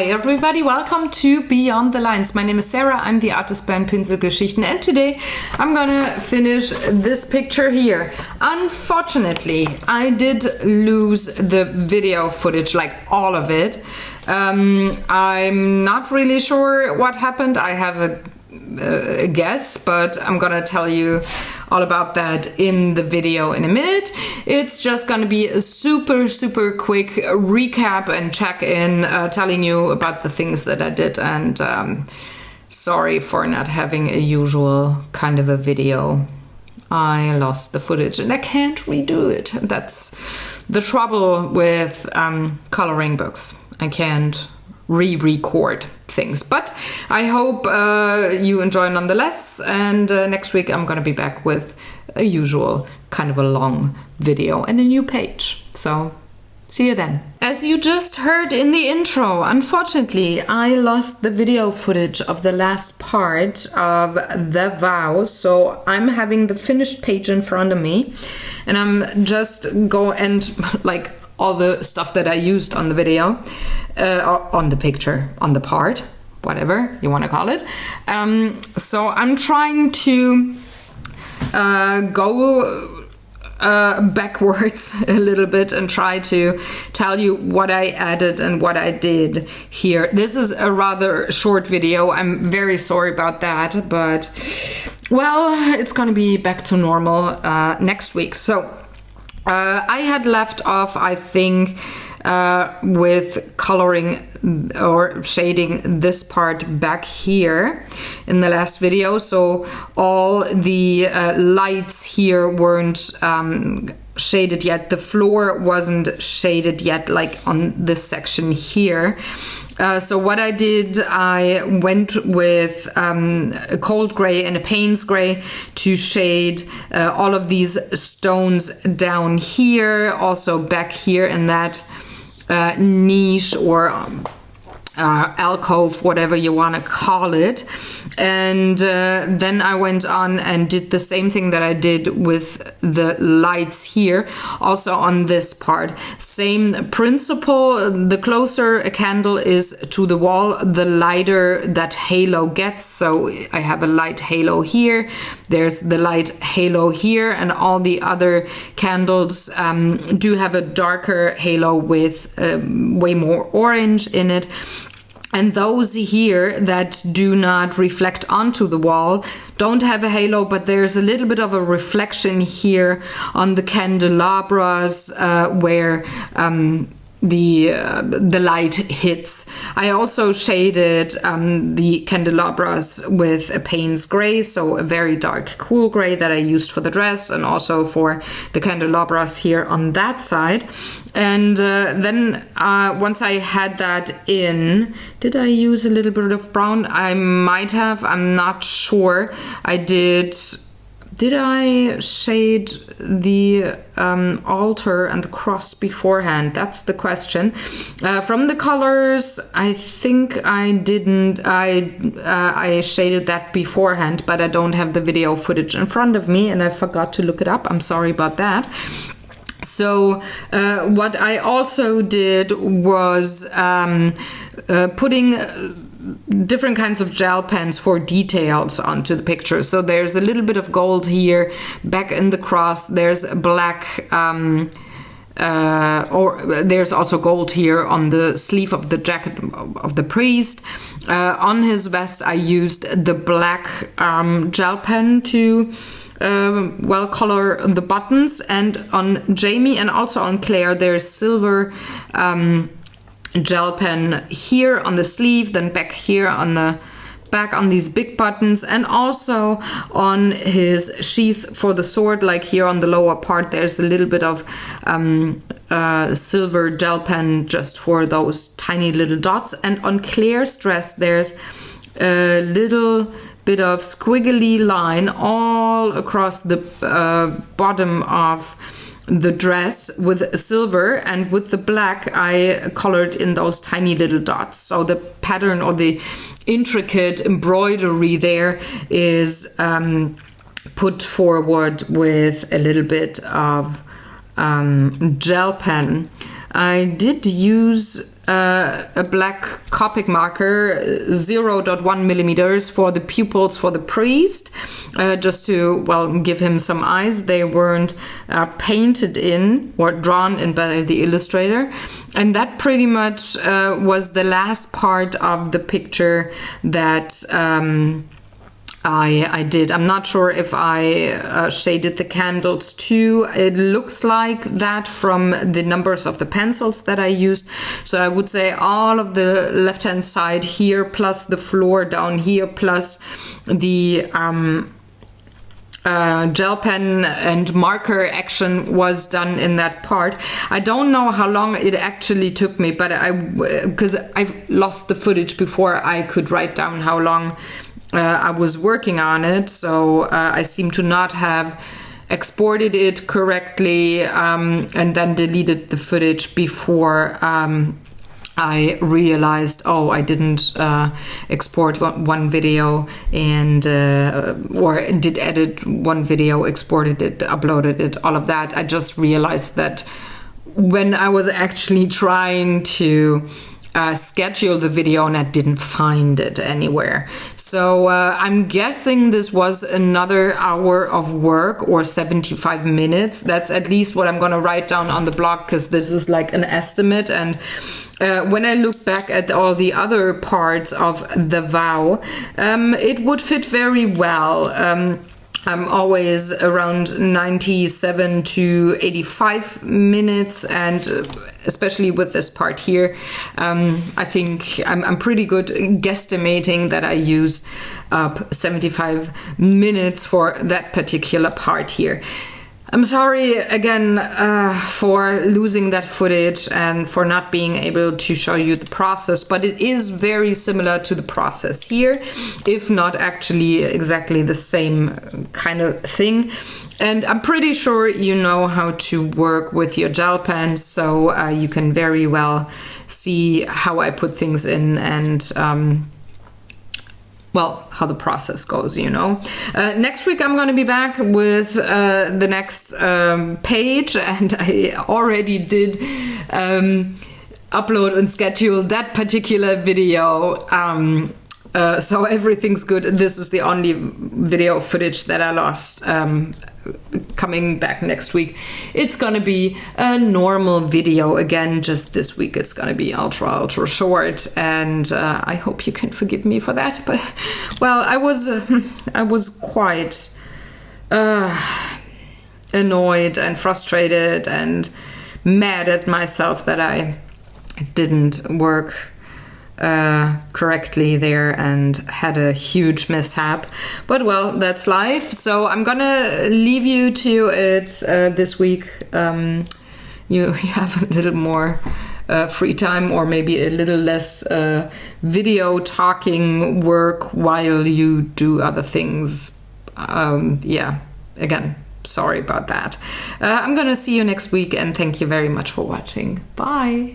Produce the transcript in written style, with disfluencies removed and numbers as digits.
Hi everybody, welcome to Beyond the Lines. My name is Sarah, I'm the artist by Pinselgeschichten, and today I'm gonna finish this picture here. Unfortunately, I did lose the video footage, like all of it. I'm not really sure what happened. I have a guess, but I'm gonna tell you all about that in the video in a minute. It's just gonna be a super quick recap and check-in, telling you about the things that I did, and sorry for not having a usual kind of a video. I lost the footage and I can't redo it. That's the trouble with coloring books. I can't re-record things, but I hope you enjoy nonetheless, and next week I'm gonna be back with a usual kind of a long video and a new page, so see you then. As you just heard in the intro, unfortunately I lost the video footage of the last part of The Vow, so I'm having the finished page in front of me and I'm just like all the stuff that I used on the video, on the picture, on the part, whatever you want to call it. So I'm trying to go backwards a little bit and try to tell you what I added and what I did here. This is a rather short video. I'm very sorry about that, but well, it's gonna be back to normal next week. So I had left off, I think, with coloring or shading this part back here in the last video. So all the lights here weren't shaded yet. The floor wasn't shaded yet, like on this section here. So what I did, I went with a cold gray and a Payne's gray to shade all of these stones down here, also back here in that niche or alcove, whatever you want to call it. And then I went on and did the same thing that I did with the lights here, also on this part. Same principle. The closer a candle is to the wall, the lighter that halo gets. So I have a light halo here, there's the light halo here, and all the other candles do have a darker halo with way more orange in it. And those here that do not reflect onto the wall don't have a halo, but there's a little bit of a reflection here on the candelabras where the light hits. I also shaded the candelabras with a Payne's gray, so a very dark cool gray that I used for the dress and also for the candelabras here on that side. And then once I had that in, did I use a little bit of brown? I might have, I'm not sure. I did I shade the altar and the cross beforehand? That's the question. From the colors, I think I didn't. I shaded that beforehand, but I don't have the video footage in front of me and I forgot to look it up. I'm sorry about that. So what I also did was putting different kinds of gel pens for details onto the picture. So there's a little bit of gold here, back in the cross. There's black, or there's also gold here on the sleeve of the jacket of the priest. On his vest, I used the black gel pen to well color the buttons, and on Jamie and also on Claire there's silver gel pen here on the sleeve, then back here on the back on these big buttons, and also on his sheath for the sword, like here on the lower part there's a little bit of silver gel pen just for those tiny little dots. And on Claire's dress there's a little bit of squiggly line all across the bottom of the dress with silver, and with the black I colored in those tiny little dots. So the pattern or the intricate embroidery there is put forward with a little bit of gel pen. I did use a black Copic marker, 0.1 millimeters for the pupils for the priest, just to, well, give him some eyes. They weren't painted in or drawn in by the illustrator. And that pretty much was the last part of the picture that I did. I'm not sure if I shaded the candles too. It looks like that from the numbers of the pencils that I used. So I would say all of the left-hand side here, plus the floor down here, plus the gel pen and marker action was done in that part. I don't know how long it actually took me, but because I've lost the footage before I could write down how long I was working on it, so I seem to not have exported it correctly and then deleted the footage before I realized, oh, I didn't export one video and or did edit one video, exported it, uploaded it, all of that. I just realized that when I was actually trying to schedule the video and I didn't find it anywhere. So I'm guessing this was another hour of work or 75 minutes. That's at least what I'm going to write down on the blog, because this is like an estimate. And when I look back at all the other parts of the vow, it would fit very well. I'm always around 97 to 85 minutes, and especially with this part here, I think I'm pretty good guesstimating that I use up 75 minutes for that particular part here. I'm sorry again for losing that footage and for not being able to show you the process, but it is very similar to the process here, if not actually exactly the same kind of thing. And I'm pretty sure you know how to work with your gel pens, so you can very well see how I put things in and well, how the process goes, you know. Next week I'm going to be back with the next page, and I already did upload and schedule that particular video. So everything's good. This is the only video footage that I lost. Coming back next week, it's gonna be a normal video again. Just this week it's gonna be ultra short, and I hope you can forgive me for that. But well, I was quite annoyed and frustrated and mad at myself that I didn't work correctly there and had a huge mishap. But well, that's life. So I'm gonna leave you to it this week. You have a little more free time, or maybe a little less video talking work while you do other things. Yeah, again, sorry about that. I'm gonna see you next week, and thank you very much for watching. Bye.